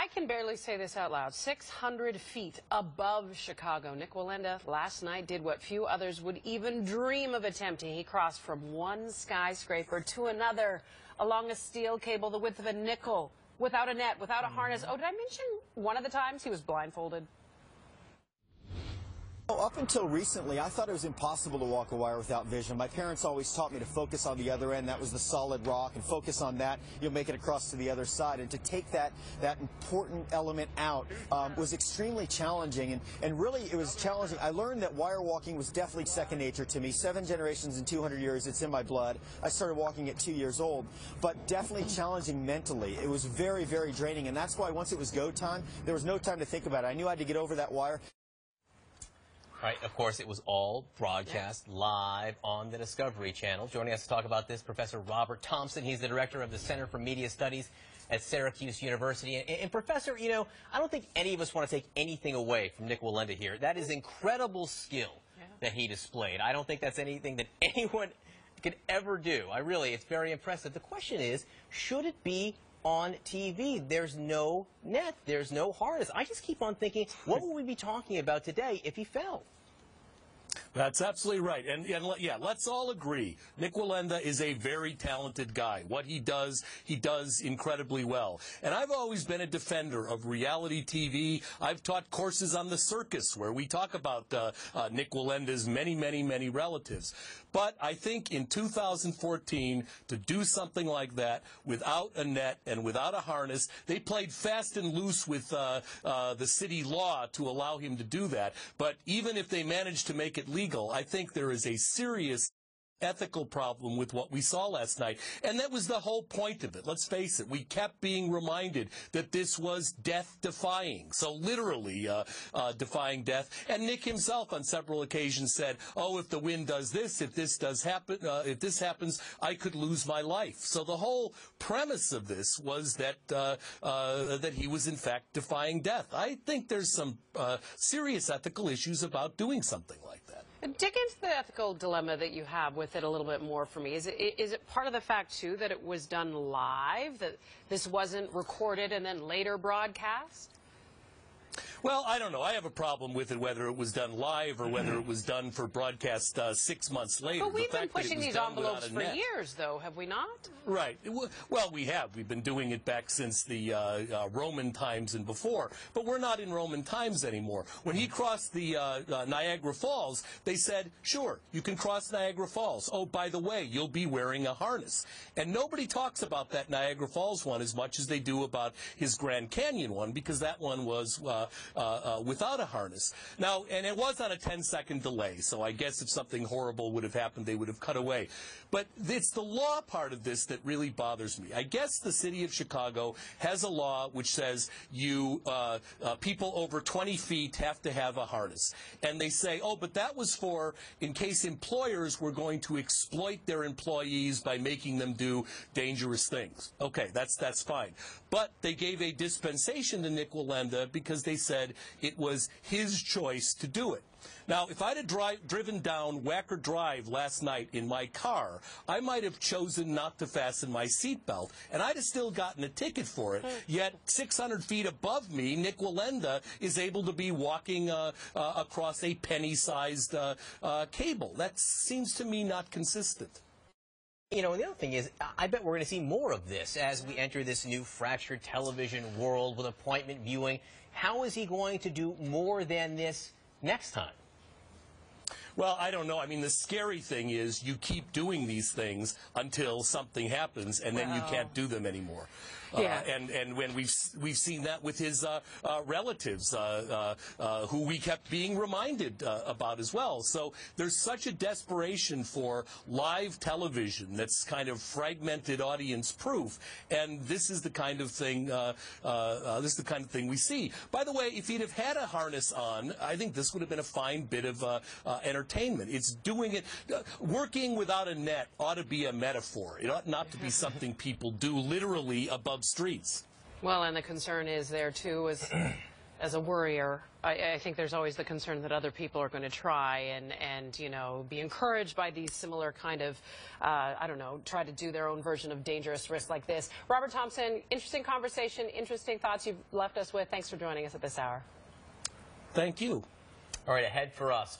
I can barely say this out loud. 600 feet above Chicago, Nik Wallenda last night did what few others would even dream of attempting. He crossed from one skyscraper to another along a steel cable the width of a nickel, without a net, without a harness. Oh, did I mention one of the times he was blindfolded? Up until recently, I thought it was impossible to walk a wire without vision. My parents always taught me to focus on the other end. That was the solid rock, and focus on that. You'll make it across to the other side. And to take that important element out was extremely challenging. And really, it was challenging. I learned that wire walking was definitely second nature to me. 7 generations in 200 years, it's in my blood. I started walking at 2 years old, but definitely challenging mentally. It was very, very draining. And that's why once it was go time, there was no time to think about it. I knew I had to get over that wire. Right, of course, it was all broadcast live on the Discovery Channel. Joining us to talk about this, Professor Robert Thompson. He's the director of the Center for Media Studies at Syracuse University. And Professor, you know, I don't think any of us want to take anything away from Nik Wallenda here. That is incredible skill that he displayed. I don't think that's anything that anyone could ever do. It's very impressive. The question is, should it be on TV? There's no net, there's no harness. I just keep on thinking, what will we be talking about today if he fell? That's absolutely right. And yeah, let's all agree. Nik Wallenda is a very talented guy. What he does incredibly well. And I've always been a defender of reality TV. I've taught courses on the circus where we talk about Nik Wallenda's many relatives. But I think in 2014, to do something like that without a net and without a harness, they played fast and loose with the city law to allow him to do that. But even if they managed to make it legal, I think there is a serious ethical problem with what we saw last night. And that was the whole point of it. Let's face it, we kept being reminded that this was death-defying. So literally defying death. And Nik himself on several occasions said, oh, if the wind does this, if this does happen, if this happens, I could lose my life. So the whole premise of this was that that he was in fact defying death. I think there's some serious ethical issues about doing something like that. Dig into the ethical dilemma that you have with it a little bit more for me. Is it part of the fact, too, that it was done live, that this wasn't recorded and then later broadcast? Well, I don't know. I have a problem with it, whether it was done live or whether it was done for broadcast 6 months later. But we've been pushing these envelopes for years, though, have we not? Right. Well, we have. We've been doing it back since the Roman times and before. But we're not in Roman times anymore. When he crossed the Niagara Falls, they said, sure, you can cross Niagara Falls. Oh, by the way, you'll be wearing a harness. And nobody talks about that Niagara Falls one as much as they do about his Grand Canyon one, because that one was without a harness. Now, and it was on a 10-second delay, so I guess if something horrible would have happened, they would have cut away. But it's the law part of this that really bothers me. I guess the city of Chicago has a law which says people over 20 feet have to have a harness. And they say, oh, but that was for in case employers were going to exploit their employees by making them do dangerous things. Okay, that's fine. But they gave a dispensation to Nik Wallenda because they said it was his choice to do it. Now, if I'd have driven down Wacker Drive last night in my car, I might have chosen not to fasten my seatbelt, and I'd have still gotten a ticket for it. Yet, 600 feet above me, Nik Wallenda is able to be walking across a penny-sized cable. That seems to me not consistent. You know, and the other thing is, I bet we're going to see more of this as we enter this new fractured television world with appointment viewing. How is he going to do more than this next time? Well, I don't know. I mean, the scary thing is you keep doing these things until something happens, and then you can't do them anymore. And when we've seen that with his relatives, who we kept being reminded about as well. So there's such a desperation for live television that's kind of fragmented audience proof, and this is the kind of thing we see. By the way, if he'd have had a harness on, I think this would have been a fine bit of entertainment. It's doing it. Working without a net ought to be a metaphor. It ought not to be something people do literally above streets. Well, and the concern is there, too, is as a worrier, I think there's always the concern that other people are going to try and you know, be encouraged by these similar kind of, I don't know, try to do their own version of dangerous risks like this. Robert Thompson, interesting conversation, interesting thoughts you've left us with. Thanks for joining us at this hour. Thank you. All right, ahead for us.